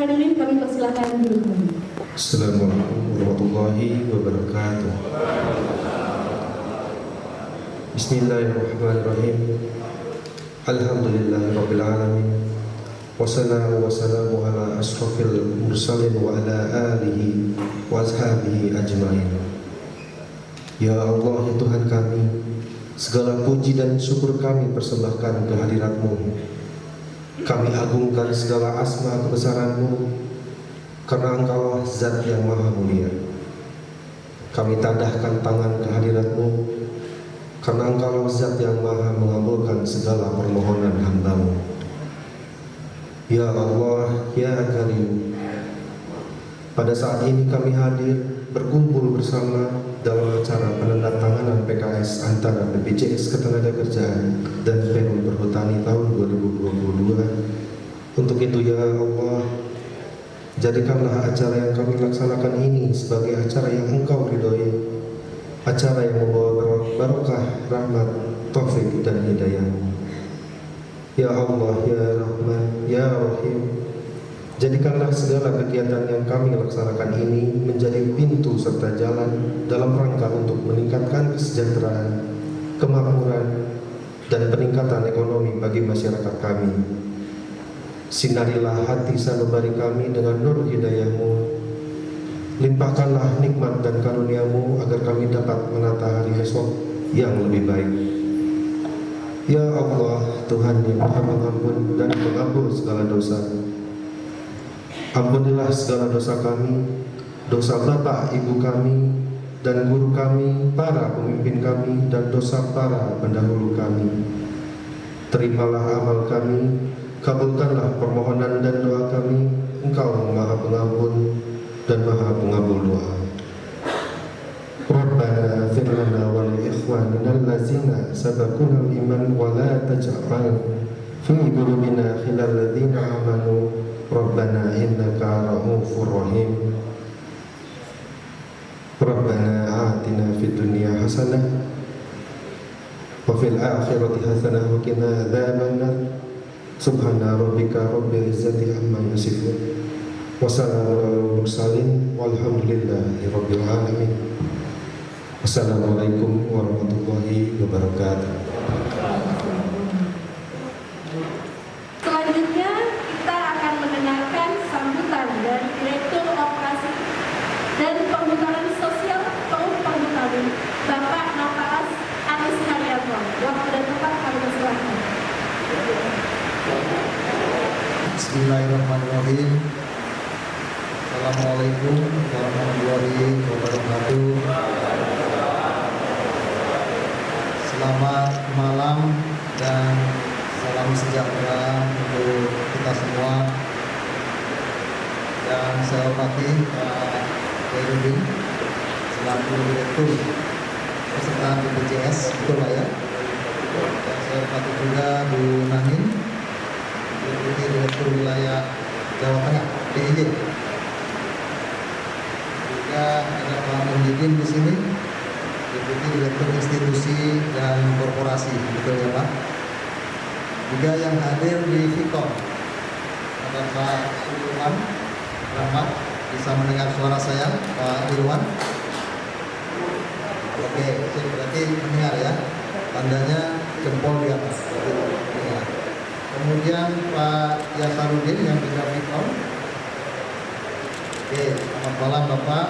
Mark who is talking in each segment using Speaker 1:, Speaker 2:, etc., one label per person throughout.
Speaker 1: Hadirin kami persilakan duduk kembali.
Speaker 2: Assalamualaikum warahmatullahi wabarakatuh. Bismillahirrahmanirrahim. Alhamdulillahirabbil alamin. Wassalamu wassalamu ala asrofil mursalin wa ala alihi wa ashabihi ajmain. Ya Allah, ya Tuhan kami, segala puji dan syukur kami persembahkan ke hadirat-Mu. Kami agungkan segala asma kebesaran-Mu, karena Engkaulah Zat yang Maha Mulia. Kami tadahkan tangan ke hadirat-Mu, karena Engkaulah Zat yang Maha mengabulkan segala permohonan hamba-Mu. Ya Allah, ya Karim, pada saat ini kami hadir berkumpul bersama dalam acara penandatanganan PKS antara BPJS Ketenagakerjaan dan Perum Perhutani tahun 2022. Untuk itu ya Allah, jadikanlah acara yang kami laksanakan ini sebagai acara yang Engkau ridhoi, acara yang membawa barokah, rahmat, taufik dan hidayah. Ya Allah, ya Rahman, ya Rahim, jadikanlah segala kegiatan yang kami laksanakan ini menjadi pintu serta jalan dalam rangka untuk meningkatkan kesejahteraan, kemakmuran, dan peningkatan ekonomi bagi masyarakat kami. Sinarilah hati sanubari kami dengan nur hidayah-Mu. Limpahkanlah nikmat dan karunia-Mu agar kami dapat menata hari esok yang lebih baik. Ya Allah, Tuhan yang Maha Pengampun dan Pengampun segala dosa, ampunilah segala dosa kami, dosa bapak ibu kami dan guru kami, para pemimpin kami, dan dosa para pendahulu kami. Terimalah amal kami, kabulkanlah permohonan dan doa kami. Engkau Maha Pengampun dan Maha Pengabul doa. Rabbana ighfir lana wa li ikhwanina allazina sabaquna bil iman wa la taj'al fi qulubina ghillan ladzina amanu Rabbana innaka ra'ufur rahim. Rabbana atina fid dunya hasanah wa fil akhirati hasanah wa qina adzabannar. Subhana rabbika rabbil izzati amma yasifun. Wassalamu alal mursalin walhamdulillahi rabbil alamin. Assalamualaikum warahmatullahi wabarakatuh.
Speaker 1: Selanjutnya kita akan mendengarkan sambutan dari Direktur Operasi dan Pemutaran Sosial Perum Perhutani, Bapak Natalas Anis Haryanto. Waktu dan tempat kami persilakan.
Speaker 3: Bismillahirrahmanirrahim. Assalamualaikum warahmatullahi wabarakatuh. Selamat malam dan salam sejahtera untuk kita semua. Yang saya hormati Pak Herudin selaku Direktur peserta BPJS, betul Pak ya? Dan saya hormati juga Bu Nanin, Deputi Direktur Wilayah Jawa Tengah DIY. Juga ada Pak Muhyiddin di sini, Deputi Direktur Institusi dan Korporasi, betul ya Pak? Juga yang hadir di Vicom ada Pak Sulaiman Rahmat, bisa mendengar suara saya, Pak Irwan. Oke, berarti mendengar ya, tandanya jempol di atas. Ya. Kemudian Pak Yasarudin yang juga Vicom. Oke, selamat malam Bapak.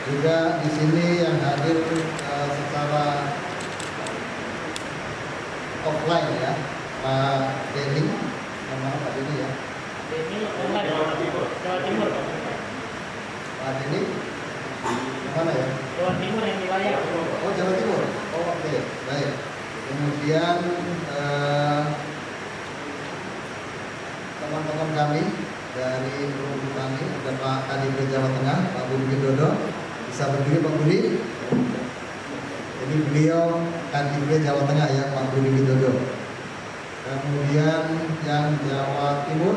Speaker 3: Juga di sini yang hadir secara offline ya, Pak Denny, nama Pak Denny ya.
Speaker 4: Denny online Jawa Timur.
Speaker 3: Pak Denny, mana ya?
Speaker 4: Jawa Timur yang wilayah.
Speaker 3: Oh Jawa Timur. Oh oke, baik. Kemudian teman-teman kami dari Perhutani ada Pak Kadipres Jawa Tengah, Pak Budi Widodo. Bisa berdiri Pak Budi. Jadi beliau Kadipres Jawa Tengah ya, Pak Budi Widodo. Kemudian yang Jawa Timur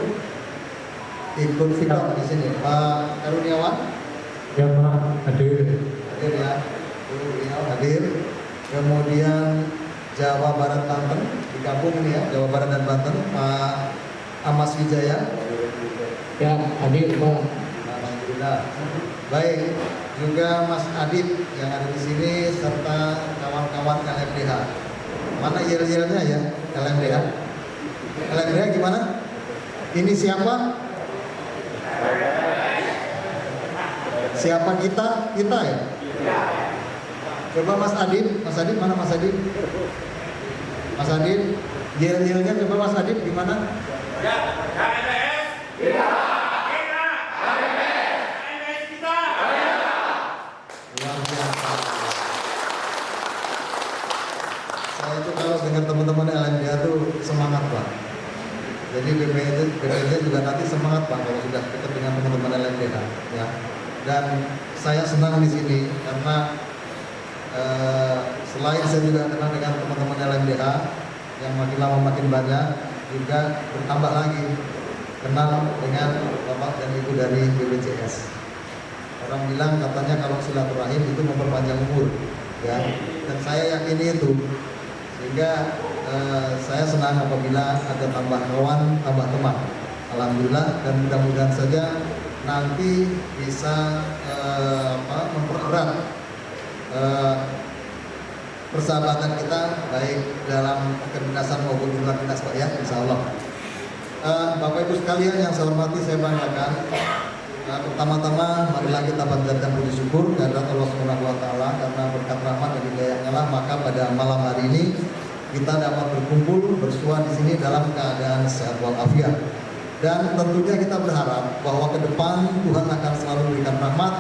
Speaker 3: ikut Vicom di sini Pak Karuniawan.
Speaker 5: Ya Pak, hadir.
Speaker 3: Hadir ya, beliau hadir. Kemudian Jawa Barat Banten digabung ini ya, Jawa Barat dan Banten Pak Amas Wijaya.
Speaker 5: Ya, hadir Pak.
Speaker 3: Alhamdulillah. Baik, juga Mas Adib yang ada di sini serta kawan-kawan LMDH. Mana yel-yelnya ya LMDH? LMDH gimana? Ini siapa? Siapa kita? Kita ya? Coba Mas Adib mana Mas Adib? Mas Adib, yel-yelnya coba Mas Adib gimana? Luar biasa. Saya itu kalau dengar teman-teman LMDH tuh semangat Pak. Jadi BPJ juga nanti semangat Pak kalau sudah dekat dengan teman-teman LMDH ya. Dan saya senang di sini karena selain saya juga kenal dengan teman-teman LMDH yang makin lama makin banyak, juga bertambah lagi kenal dengan Bapak dan Ibu dari BPJS. Orang bilang katanya kalau silaturahim itu memperpanjang umur, ya. Dan saya yakin itu, sehingga saya senang apabila ada tambah kawan, tambah teman. Alhamdulillah, dan mudah-mudahan saja nanti bisa mempererat persahabatan kita baik dalam kedinasan maupun di luar dinas Pak ya, insya Allah. Bapak Ibu sekalian yang saya hormati, saya banggakan. Pertama-tama marilah kita panjatkan puji syukur kehadirat Allah Subhanahu wa taala karena berkat rahmat dan hidayahnya lah maka pada malam hari ini kita dapat berkumpul bersua di sini dalam keadaan sehat walafiat. Dan tentunya kita berharap bahwa ke depan Tuhan akan selalu memberikan rahmat,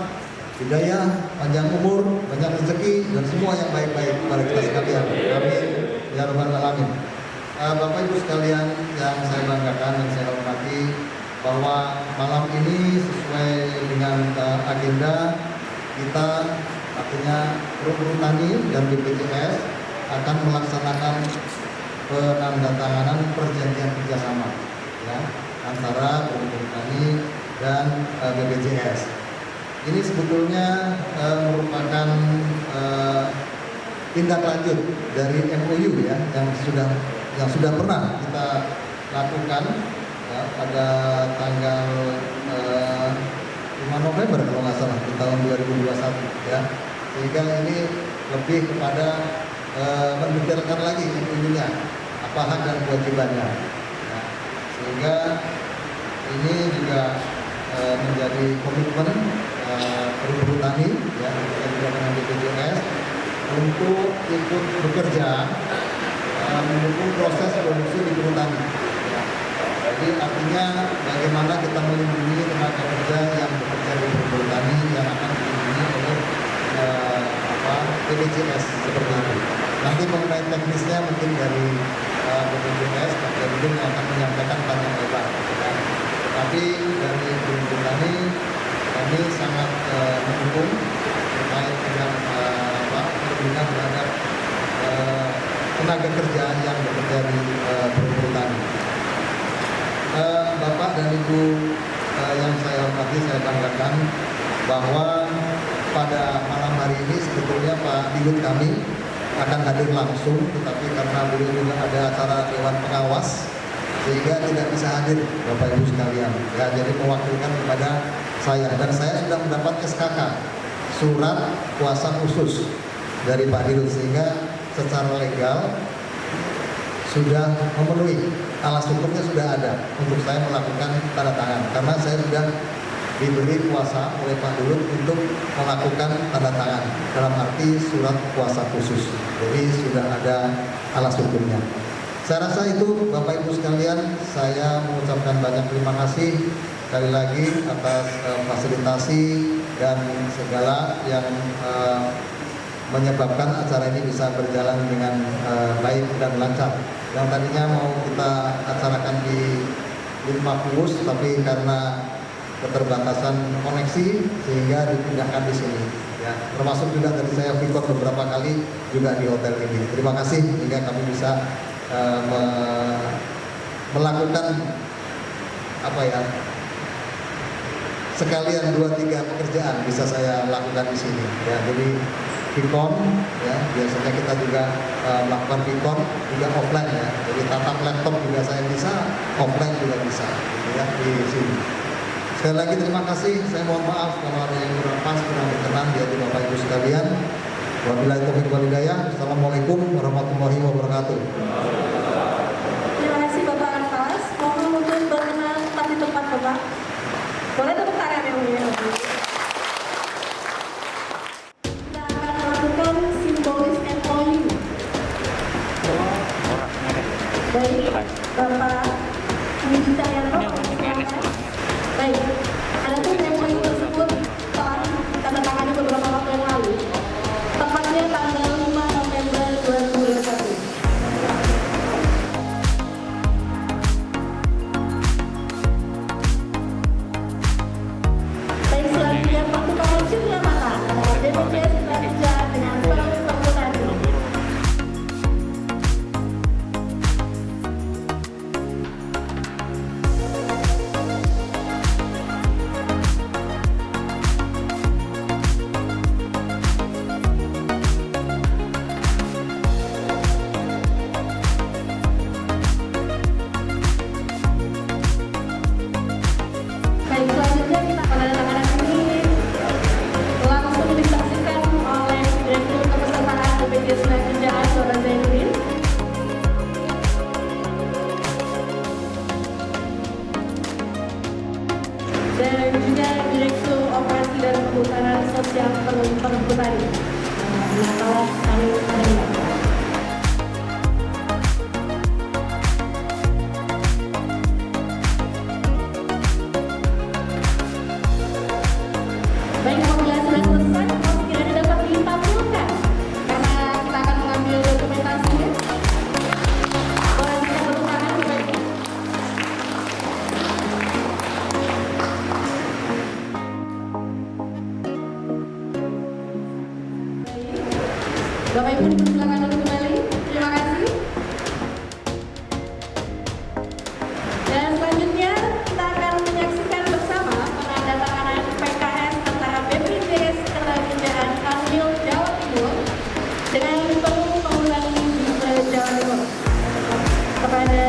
Speaker 3: hidayah, panjang umur, banyak rezeki dan semua yang baik-baik kepada kita sekalian. Amin ya rabbal alamin. Bapak Ibu sekalian yang saya banggakan dan saya hormati, bahwa malam ini sesuai dengan agenda kita, artinya Perhubungan Tani dan BPJS akan melaksanakan penandatanganan perjanjian kerjasama ya, antara Perhubungan Tani dan BPJS. Ini sebetulnya merupakan tindak lanjut dari MOU ya yang sudah pernah kita lakukan ya, pada tanggal 5 November kalau nggak salah di tahun 2021 ya, sehingga ini lebih kepada mendetailkan lagi MOU-nya apa hak dan kewajibannya ya, sehingga ini juga menjadi komitmen Perhubungan Tani ya dengan BPJS untuk ikut bekerja mendukung proses produksi di perhutani. Jadi artinya bagaimana kita melindungi tenaga kerja yang bekerja di perhutani yang akan dilindungi oleh BPJS seperti itu. Nanti mengenai teknisnya mungkin dari BPJS Pak Dirjen yang akan menyampaikan panjang lebar. Tapi dari perhutani kami sangat mendukung terkait dengan perlindungan terhadap tenaga kerja yang bekerja di perhutani. Bapak dan Ibu yang saya hormati, saya banggakan bahwa pada malam hari ini sebetulnya Pak Dirut kami akan hadir langsung, tetapi karena beliau juga ada acara Dewan Pengawas sehingga tidak bisa hadir Bapak Ibu sekalian. Ya, jadi mewakilkan kepada saya, dan saya sudah mendapat SKK surat kuasa khusus dari Pak Dirut, sehingga secara legal sudah memenuhi, alas hukumnya sudah ada untuk saya melakukan tanda tangan, karena saya sudah diberi kuasa oleh Pak Dirut untuk melakukan tanda tangan dalam arti surat kuasa khusus, jadi sudah ada alas hukumnya. Saya rasa itu Bapak Ibu sekalian, saya mengucapkan banyak terima kasih sekali lagi atas fasilitasi dan segala yang menyebabkan acara ini bisa berjalan dengan baik dan lancar. Yang tadinya mau kita acarakan di Limapus, tapi karena keterbatasan koneksi sehingga dipindahkan di sini. Ya, termasuk juga tadi saya pikir beberapa kali juga di hotel ini. Terima kasih hingga kami bisa melakukan sekalian 2-3 pekerjaan bisa saya lakukan di sini. Ya, jadi Vicon, ya biasanya kita juga melakukan Vicon juga offline ya. Jadi tatap laptop juga saya bisa, offline juga bisa, gitu ya di sini. Sekali lagi terima kasih. Saya mohon maaf kalau ada yang kurang pas, kurang berkenan di hati Bapak Ibu sekalian. Wabillahi taufiq wal hidayah. Assalamualaikum warahmatullahi wabarakatuh.
Speaker 1: Terima kasih Bapak Atas. Mohon untuk berkenan tetap di tempat Bapak. Boleh tepuk tangan yang mulia. Kita akan melakukan simbolis MOU. Baik, Bapak Budi Cahyanto. Baik, ada pun MOU tersebut telah ditandatangani beberapa waktu yang lalu. Tepatnya tanggal 5 November 2021. Baik, selanjutnya pertukaran cindera mata antara BPJS Tenaga dengan Perum Tani. Baik, selanjutnya kita penandatanganan ini langsung disaksikan oleh Direktur Kepesertaan BPJS Tenaga Saudara Zainuddin. Dan juga Direktur Operasi dan Perhutanan Sosial Perum Tani. Nah, kami mendengarkan. Baik, apabila sudah selesai, kiranya dapat ditampilkan karena kita akan mengambil dokumentasinya. Boleh kita tepuk tangan sebaiknya. Bapak Ibu dipersilakan untuk kembali. Terima kasih. Dan selanjutnya kita akan menyaksikan bersama penandatanganan PKS antara BPJS Ketenagakerjaan Kanwil Jawa Timur dengan Perum Pengurangan Gibran Jawa Timur. Kepada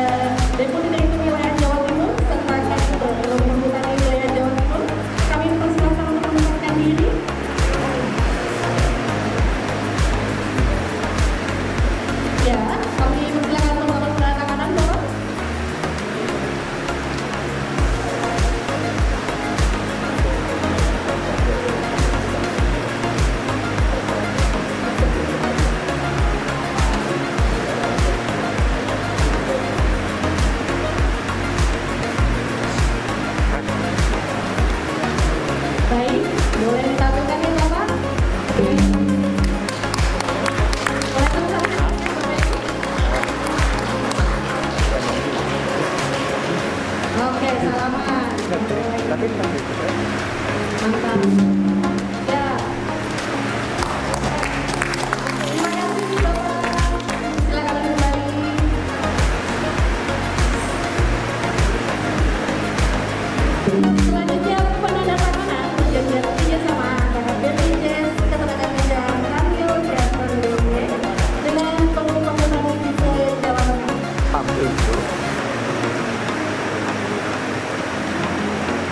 Speaker 1: Deputi Direktur Wilayah Jawa Timur serta Kanwil Perum Pengurangan Wilayah Jawa Timur, kami persilakan untuk menempatkan diri. Ya, kami persilakan untuk melakukan penandatanganan, Bapak. Baik, boleh ditampilkan ya Bapak? Boleh ditampilkan ya Bapak Ibu? Oke, salaman. Mantap. Ya. Terima kasih Bapak. Silakan kembali. Selanjutnya penandatanganan perjanjian kerjasama antara BPJS Ketenagakerjaan Kanwil dan Perum dengan Perum Pengurangan Gibran Jawa Tengah.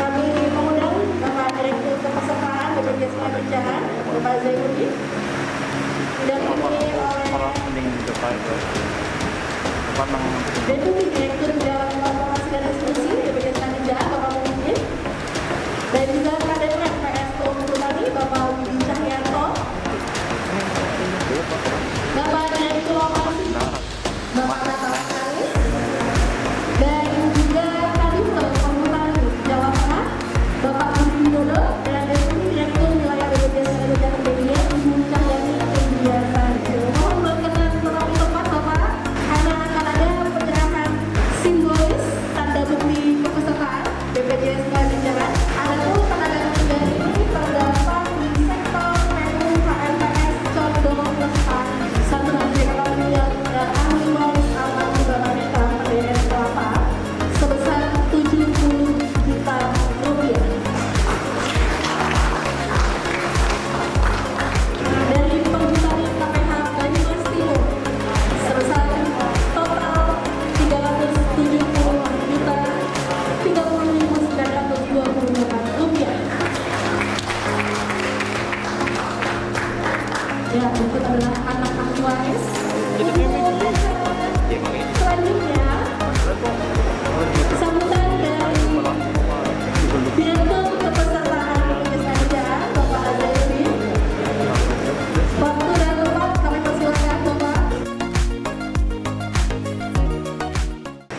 Speaker 1: Kami mengundang Bapak Direktur Kepesertaan BPJS Ketenagakerjaan Bapak Zainuddin didampingi oleh Deputi Direktur Bidang Korporasi dan Institusi BPJS Ketenagakerjaan Bapak Muhyiddin dan juga Kadepres PS Perum Tani Bapak Budi Cahyanto, Bapak Direktur Operasi Bapak Natalan Kalis, dan juga Kadifel Perum Tani Jawa Tengah Bapak Budi Widodo dan Deputi Direktur Wilayah BPJS Ketenagakerjaan DIY Ibu Cahyani Indiasari. Mohon berkenan tetap di tempat Bapak karena akan ada penyerahan simbolis Anies. Selanjutnya, sambutan dari Direktur Kepesertaan Pekerjaan Bapak Azharuddin. Waktu dan tempat kami persilakan Bapak.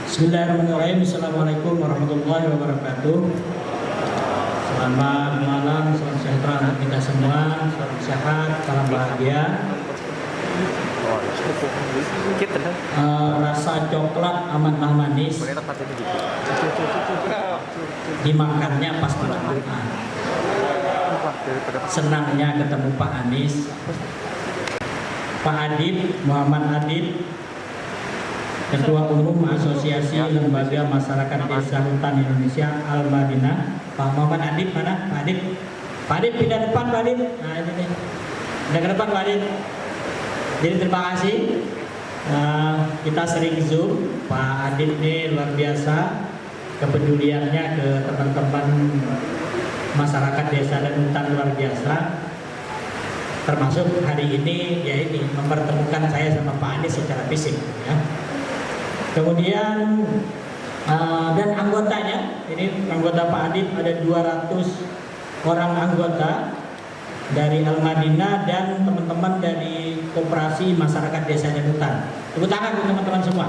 Speaker 6: Bismillahirrahmanirrahim. Assalamualaikum warahmatullahi wabarakatuh. Selamat malam, salam sejahtera untuk kita semua, salam sehat, salam bahagia. Rasa coklat amatlah manis, dimakannya pas makan. Senangnya ketemu Pak Anies, Pak Adib, Muhammad Adib, Ketua Umum Asosiasi Lembaga Masyarakat Desa Hutan Indonesia Al-Madinah. Pak Muhammad Adib mana? Pak Adib. Pak Adib pindah depan Pak Adib. Nah ini nih. Pindah ke depan Pak Adib. Jadi terima kasih. Kita sering Zoom. Pak Adib ini luar biasa kepeduliannya ke teman-teman masyarakat desa dan hutan luar biasa. Termasuk hari ini ya ini mempertemukan saya sama Pak Anies secara fisik ya. Kemudian dan anggotanya, ini anggota Pak Adib ada 200 orang anggota dari Al-Madinah dan teman-teman dari Koperasi Masyarakat Desa dan Hutan. Tepuk tangan untuk teman-teman semua.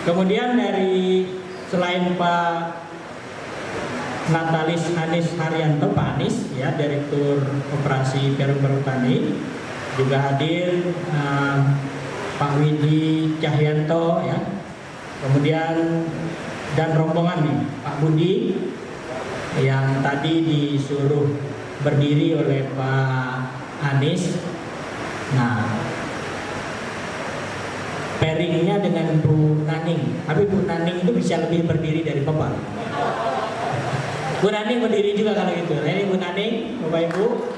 Speaker 6: Kemudian dari selain Pak Natalis Anies Haryanto, Pak Anies ya, Direktur Koperasi Perum Perhutani, juga hadir Pak Widi Cahyanto ya, kemudian dan rombongan nih Pak Budi yang tadi disuruh berdiri oleh Pak Anies. Nah, pairingnya dengan Bu Naning, tapi Bu Naning itu bisa lebih berdiri dari Bapak. Bu Naning berdiri juga kalau gitu. Nah, ini Bu Naning, Bapak Ibu.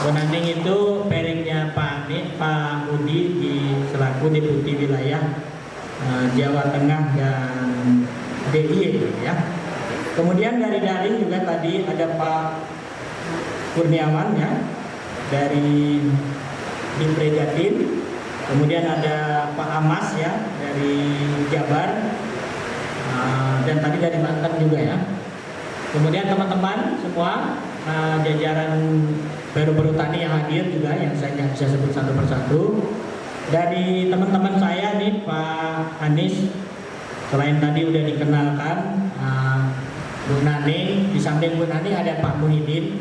Speaker 6: Bu Naning itu pairingnya Pak Budi di selaku Deputi Wilayah Jawa Tengah dan DIY ya. Kemudian dari daring juga tadi ada Pak Kurniawan ya dari Dimre Jatim. Kemudian ada Pak Amas ya dari Jabar dan tadi dari Banten juga ya. Kemudian teman-teman semua jajaran Perum Perhutani yang hadir juga yang saya nggak bisa sebut satu persatu. Dari teman-teman saya nih Pak Anies, selain tadi udah dikenalkan Bu Naning, di samping Bu Naning ada Pak Muhyiddin.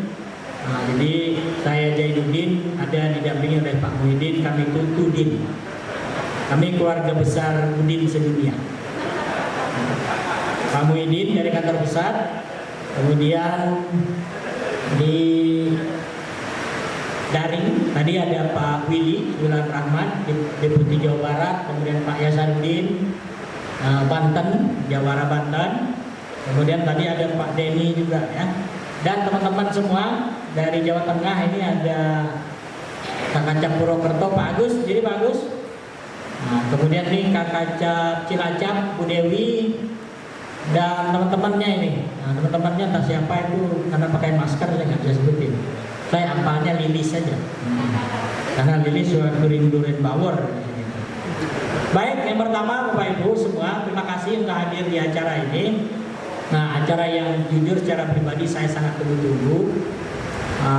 Speaker 6: Jadi saya Jainuddin ada didampingi oleh Pak Muhyiddin, kami itu Tudin. Kami keluarga besar Udin sedunia. Pak Muhyiddin dari kantor pusat, kemudian di daring tadi ada Pak Willy Wulan Rahmat, Deputi Jawa Barat, kemudian Pak Yasaruddin Banten, Jawara Banten, kemudian tadi ada Pak Denny juga ya, dan teman-teman semua dari Jawa Tengah. Ini ada Kakak Purwokerto Pak Agus, jadi Pak Agus. Nah, kemudian nih Kakak Cilacap Bu Dewi dan teman-temannya ini. Nah, teman-temannya entah siapa itu karena pakai masker saya nggak bisa sebutin. Saya apalnya Lilis saja, karena Lilis sudah durin bawor. Baik, yang pertama Bapak Ibu semua, terima kasih untuk hadir di acara ini. Nah, acara yang jujur secara pribadi saya sangat tunggu-tunggu.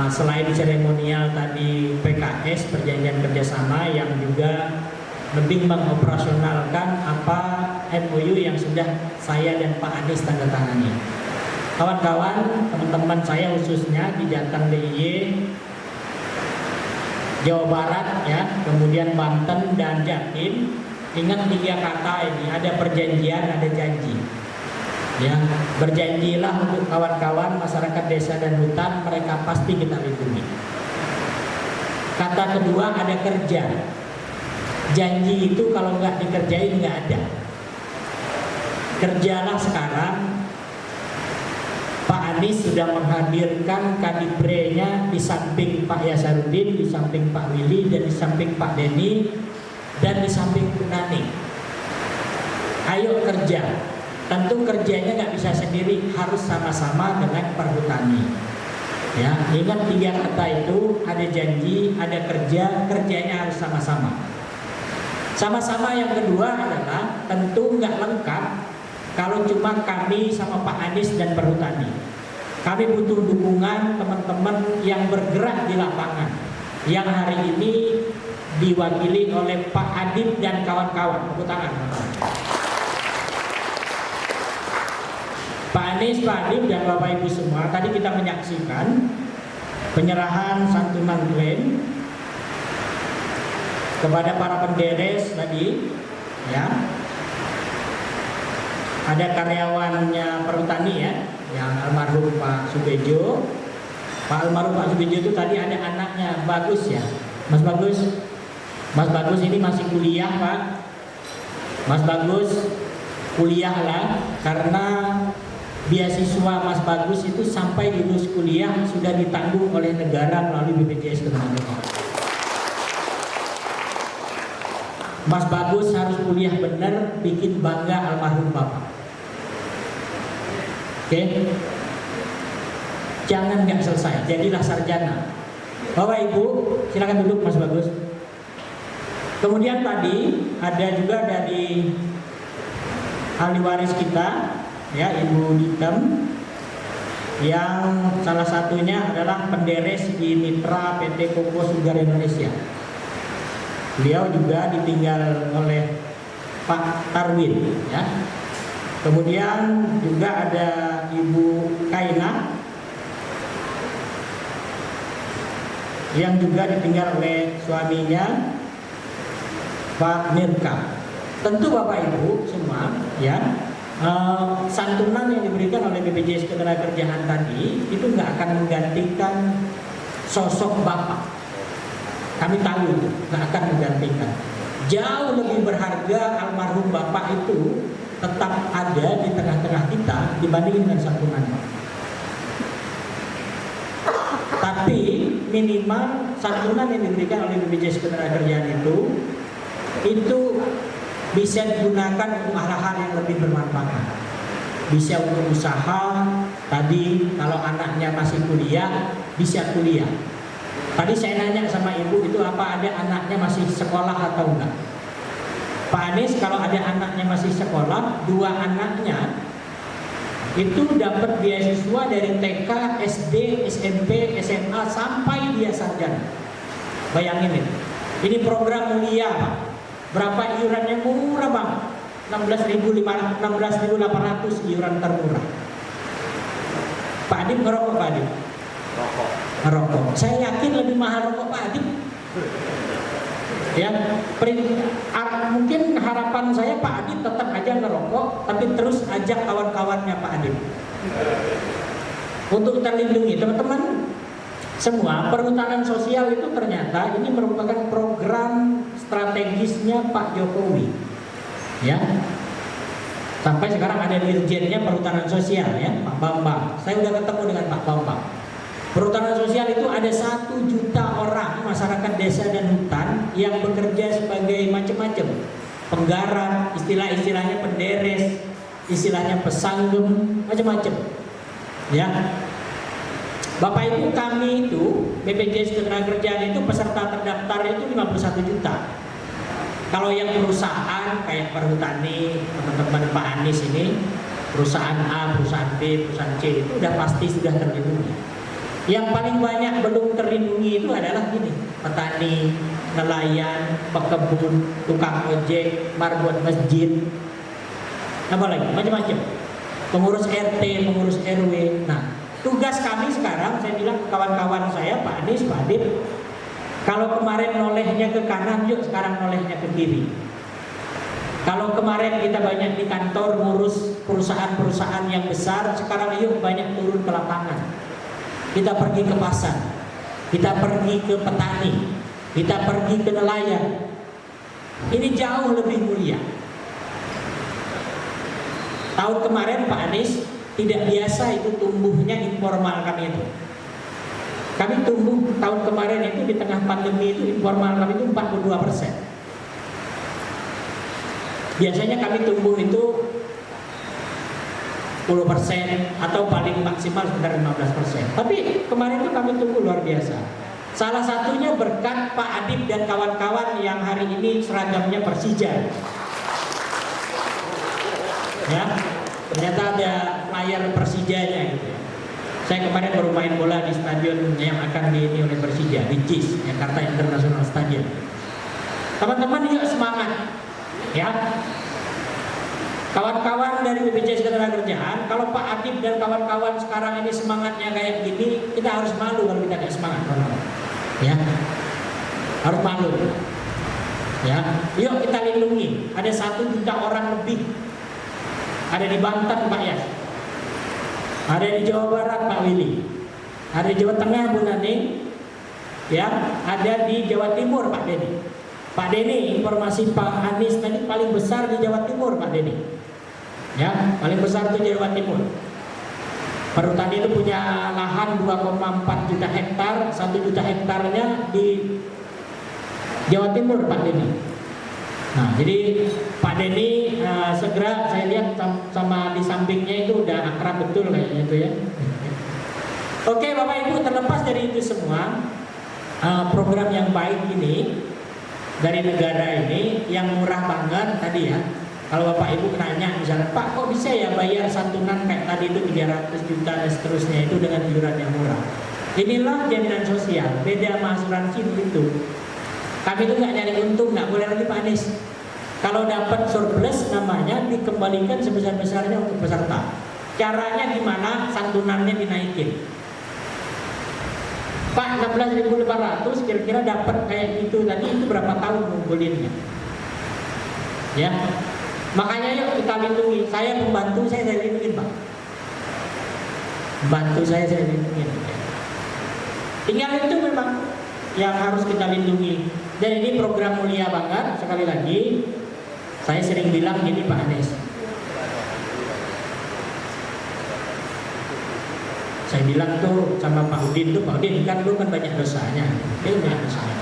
Speaker 6: Selain seremonial tadi PKS perjanjian kerjasama yang juga lebih mengoperasionalkan apa MOU yang sudah saya dan Pak Anies tanda tangani. Kawan-kawan, teman-teman saya khususnya di Jateng DIY, Jawa Barat ya, kemudian Banten dan Jatim, ingat 3 kata ini, ada perjanjian, ada janji. Ya, berjanjilah untuk kawan-kawan masyarakat desa dan hutan, mereka pasti kita lindungi. Kata kedua ada kerja. Janji itu kalau nggak dikerjain nggak ada. Kerjalah sekarang. Pak Anies sudah menghadirkan kadibrenya di samping Pak Yasaruddin, di samping Pak Willy, dan di samping Pak Denny, dan di samping Bu Naning. Ayo kerja. Tentu kerjanya nggak bisa sendiri, harus sama-sama dengan perhutani. Ya, ingat 3 kata itu, ada janji, ada kerja, kerjanya harus sama-sama. Sama-sama yang kedua adalah tentu nggak lengkap kalau cuma kami sama Pak Anies dan Perhutani. Kami butuh dukungan teman-teman yang bergerak di lapangan, yang hari ini diwakili oleh Pak Adib dan kawan-kawan. Tepuk tangan. Pak Anies, Pak Adib, dan Bapak Ibu semua, tadi kita menyaksikan penyerahan santunan klaim kepada para penderes tadi, ya. Ada karyawannya Perhutani ya, yang almarhum Pak Subejo. Pak almarhum Pak Subejo itu tadi ada anaknya, Bagus ya, Mas Bagus. Mas Bagus ini masih kuliah Pak. Mas Bagus kuliah lah, karena beasiswa Mas Bagus itu sampai lulus kuliah sudah ditanggung oleh negara melalui BPJS Ketenagakerjaan. Mas Bagus harus kuliah benar, bikin bangga almarhum Bapak. Oke, jangan nggak selesai, jadilah sarjana. Bapak Ibu, silakan duduk Mas Bagus. Kemudian tadi ada juga dari ahli waris kita, ya, Ibu Dikem, yang salah satunya adalah penderes di Mitra PT Koko Sugar Indonesia. Beliau juga ditinggal oleh Pak Tarwin, ya. Kemudian juga ada Ibu Kaina yang juga ditinggal oleh suaminya Pak Mirka. Tentu Bapak Ibu semua, ya, santunan yang diberikan oleh BPJS Ketenagakerjaan tadi itu nggak akan menggantikan sosok Bapak. Kami tahu itu nggak akan menggantikan. Jauh lebih berharga almarhum Bapak itu tetap ada di tengah-tengah kita dibandingin dengan santunannya. Tapi minimal santunan yang diberikan oleh BPJS Ketenagakerjaan itu bisa digunakan untuk hal-hal yang lebih bermanfaat. Bisa untuk usaha, tadi kalau anaknya masih kuliah, bisa kuliah. Tadi saya nanya sama ibu itu apa ada anaknya masih sekolah atau enggak. Pak Anies kalau ada anaknya masih sekolah, 2 anaknya itu dapat beasiswa dari TK, SD, SMP, SMA sampai dia sarjana. Bayangin ini program mulia Pak. Berapa iurannya murah Bang? 16.800 iuran termurah. Pak Adib ngerokok Pak Adib? Rokok. Saya yakin lebih mahal rokok Pak Adib. Ya, mungkin harapan saya Pak Adib tetap aja ngerokok, tapi terus ajak kawan-kawannya Pak Adib untuk terlindungi. Teman-teman semua, perhutanan sosial itu ternyata ini merupakan program strategisnya Pak Jokowi, ya. Sampai sekarang ada dirjennya perhutanan sosial, ya, Pak Bambang. Saya udah ketemu dengan Pak Bambang. Perhutanan sosial itu ada 1 juta orang masyarakat desa dan hutan yang bekerja sebagai macam-macam penggarap, istilahnya penderes, istilahnya pesanggem, macam-macam, ya. Bapak Ibu kami itu BPJS Ketenagakerjaan itu peserta terdaftar itu 51 juta. Kalau yang perusahaan kayak Perhutani, teman-teman Pak Anies ini, perusahaan A, perusahaan B, perusahaan C itu udah pasti sudah terlindungi. Yang paling banyak belum terlindungi itu adalah ini, petani, nelayan, pekebun, tukang ojek, marbot masjid, apa lagi, macam-macam, pengurus RT, pengurus RW. Nah, tugas kami sekarang, saya bilang kawan-kawan saya, Pak Anies, Pak Adib, kalau kemarin nolehnya ke kanan, yuk sekarang nolehnya ke kiri. Kalau kemarin kita banyak di kantor ngurus perusahaan-perusahaan yang besar, sekarang yuk banyak turun ke lapangan. Kita pergi ke pasar, kita pergi ke petani, kita pergi ke nelayan. Ini jauh lebih mulia. Tahun kemarin Pak Anies tidak biasa itu tumbuhnya informal kami itu. Kami tumbuh tahun kemarin itu di tengah pandemi itu informal kami itu 42%. Biasanya kami tumbuh itu atau paling maksimal sekitar 15%. Tapi kemarin itu kami tunggu luar biasa. Salah satunya berkat Pak Adib dan kawan-kawan yang hari ini seragamnya Persija. Ya, ternyata ada layar Persijanya gitu ya. Saya kemarin baru main bola di stadion yang akan diini oleh Persija di JIS, Jakarta International Stadium. Teman-teman yuk semangat, ya. Kawan-kawan dari BPJS Ketenagakerjaan, kalau Pak Adib dan kawan-kawan sekarang ini semangatnya kayak gini, kita harus malu kalau kita tidak semangat, ya. Harus malu, ya. Yuk kita lindungi. Ada 1 juta orang lebih. Ada di Banten Pak Yas, ada di Jawa Barat Pak Willy, ada di Jawa Tengah Bu Naning, ya, ada di Jawa Timur Pak Denny. Pak Denny, informasi Pak Anies tadi paling besar di Jawa Timur Pak Denny, ya, paling besar itu Jawa Timur. Perhutani itu punya lahan 2,4 juta hektar, 1 juta hektarnya di Jawa Timur Pak Denny. Nah, jadi Pak Denny segera saya lihat sama di sampingnya itu udah akrab betul kayaknya itu ya. Oke Bapak Ibu, terlepas dari itu semua, program yang baik ini dari negara ini yang murah banget tadi ya. Kalau Bapak Ibu nanya misalnya, Pak kok bisa ya bayar santunan kayak tadi itu 300 juta dan seterusnya itu dengan iuran yang murah. Inilah jaminan sosial, beda sama asuransi begitu. Kami itu nggak nyari untung, nggak boleh lagi Pak Anies. Kalau dapat surplus namanya dikembalikan sebesar-besarnya untuk peserta. Caranya gimana? Santunannya dinaikin. Pak 16.500 kira-kira dapat kayak gitu tadi, itu berapa tahun ngumpulinnya? Ya, makanya yuk kita lindungi. Saya pembantu saya lindungi Pak. Bantu saya lindungi. Tinggal itu memang yang harus kita lindungi. Dan ini program mulia banget. Sekali lagi saya sering bilang gini Pak Anies, saya bilang tuh sama Pak Udin tuh, Pak Udin kan lu kan banyak dosanya, dia banyak dosanya.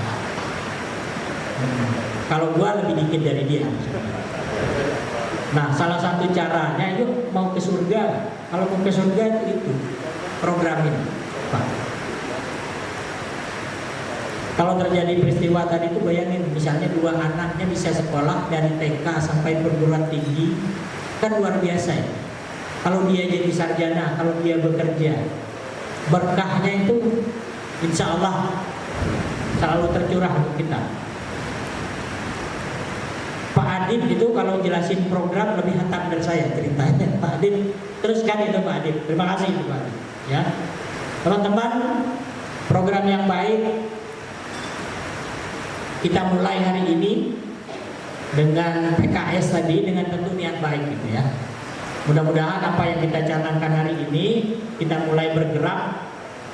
Speaker 6: Kalau gua lebih dikit dari dia. Nah, salah satu caranya yuk mau ke surga. Kalau mau ke surga itu program ini, Pak. Kalau terjadi peristiwa tadi itu bayangin, misalnya 2 anaknya bisa sekolah dari TK sampai perguruan tinggi, kan luar biasa ya. Kalau dia jadi sarjana, kalau dia bekerja, berkahnya itu insya Allah selalu tercurah untuk kita. Pak Adib itu kalau jelasin program lebih hantam dari saya ceritanya. Pak Adib teruskan itu Pak Adib. Terima kasih Pak Adib. Ya, teman-teman, program yang baik kita mulai hari ini dengan PKS tadi, dengan tentu niat baik gitu ya. Mudah-mudahan apa yang kita canangkan hari ini kita mulai bergerak.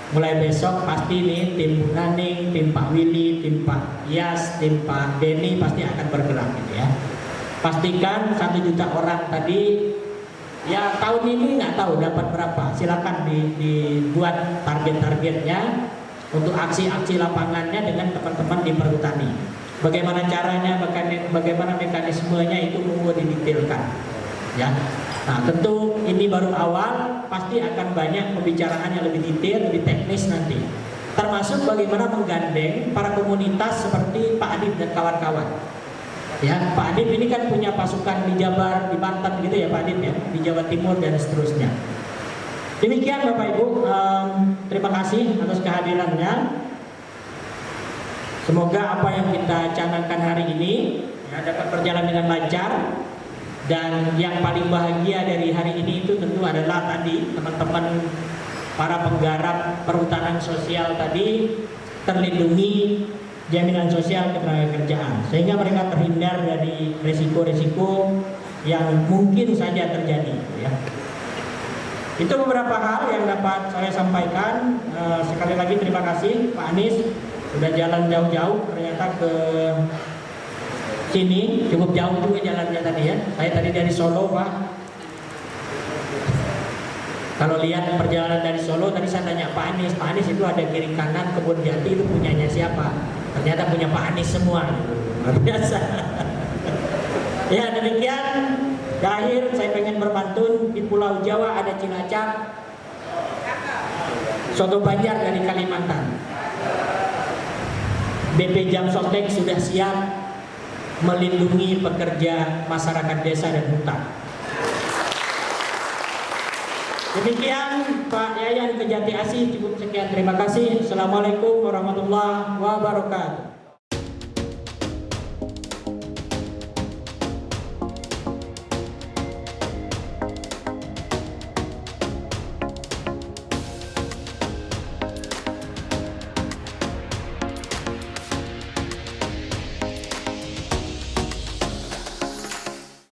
Speaker 6: Mulai besok pasti nih tim Bu Naning, tim Pak Willy, tim Pak Yas, tim Pak Denny pasti akan bergerak gitu ya. Pastikan 1 juta orang tadi ya, tahun ini nggak tahu dapat berapa. Silakan dibuat target-targetnya untuk aksi-aksi lapangannya dengan teman-teman di perhutani. Bagaimana caranya, bagaimana mekanismenya itu mungkin didetailkan. Ya. Nah, tentu ini baru awal, pasti akan banyak pembicaraan yang lebih detail, lebih teknis nanti. Termasuk bagaimana menggandeng para komunitas seperti Pak Adib dan kawan-kawan. Ya, Pak Adib ini kan punya pasukan di Jabar, di Banten gitu ya Pak Adib ya, di Jawa Timur dan seterusnya. Demikian Bapak Ibu, terima kasih atas kehadirannya. Semoga apa yang kita canangkan hari ini ya, dapat berjalan dengan lancar. Dan yang paling bahagia dari hari ini itu tentu adalah tadi teman-teman para penggarap perhutanan sosial tadi terlindungi jaminan sosial ketenagakerjaan, sehingga mereka terhindar dari risiko-risiko yang mungkin saja terjadi ya. Itu beberapa hal yang dapat saya sampaikan. Sekali lagi terima kasih Pak Anies sudah jalan jauh-jauh ternyata ke sini, cukup jauh juga jalannya tadi ya. Saya tadi dari Solo Pak. Kalau lihat perjalanan dari Solo tadi saya tanya Pak Anies itu ada kiri kanan kebun jati itu punyanya siapa? Ternyata punya Pak Anies semua. Luar biasa. Ya demikian. Terakhir saya pengen berpantun, di Pulau Jawa ada Cilacap, soto Banjar dari Kalimantan. BP Jam Sostek sudah siap melindungi pekerja masyarakat desa dan hutan. Demikian Pak Yayan Kejati Asih, cukup sekian, terima kasih. Assalamualaikum warahmatullahi wabarakatuh.